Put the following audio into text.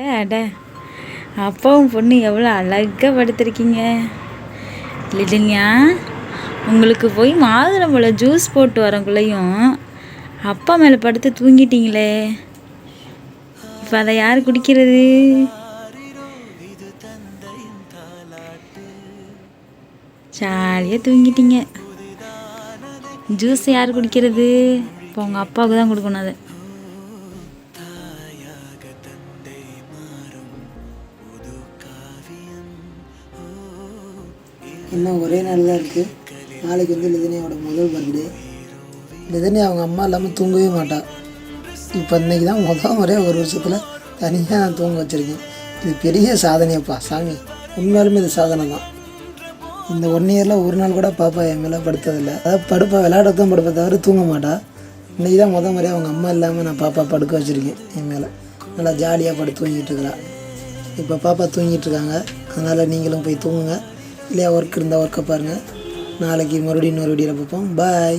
அட அப்பாவும் பொண்ணு எவ்வளோ அழகாக படுத்திருக்கீங்க. இல்லையா, உங்களுக்கு போய் மாதுளம்பழம் ஜூஸ் போட்டு வரக்குள்ளேயும் அப்பா மேலே படுத்து தூங்கிட்டீங்களே. இப்போ அதை யார் குடிக்கிறது? ஜாலியாக தூங்கிட்டீங்க. ஜூஸ் யார் குடிக்கிறது? இப்போ உங்கள் அப்பாவுக்கு தான் கொடுக்கணும் அதை. இன்னும் ஒரே நாள் தான் இருக்குது. நாளைக்கு வந்து லிதனியாவோட முதல் பர்த்டே. லிதனி அவங்க அம்மா இல்லாமல் தூங்கவே மாட்டாள். இப்போ இன்றைக்கி தான் முறையாக ஒரு வருஷத்தில் தனியாக நான் தூங்க வச்சுருக்கேன். இது பெரிய சாதனையப்பா சாமி, உண்மையாலுமே இது சாதனை தான். இந்த 1 இயரில் ஒரு நாள் கூட பாப்பா என் மேலே படுத்ததில்லை. அதாவது படுப்பா விளையாட தான் படுப்பா தவிர தூங்க மாட்டாள். இன்றைக்கி தான் முறையாக அவங்க அம்மா இல்லாமல் நான் பாப்பா படுக்க வச்சுருக்கேன். என் மேலே நல்லா ஜாலியாக படுத்து தூங்கிட்டு இருக்கிறா. இப்போ பாப்பா தூங்கிட்டு இருக்காங்க. அதனால் நீங்களும் போய் தூங்குங்க. இல்லையா, ஒர்க் இருந்தால் ஒர்க்கை பாருங்கள். நாளைக்கு மறுபடியும் இன்னொரு வீடியோவில் பார்ப்போம். பாய்.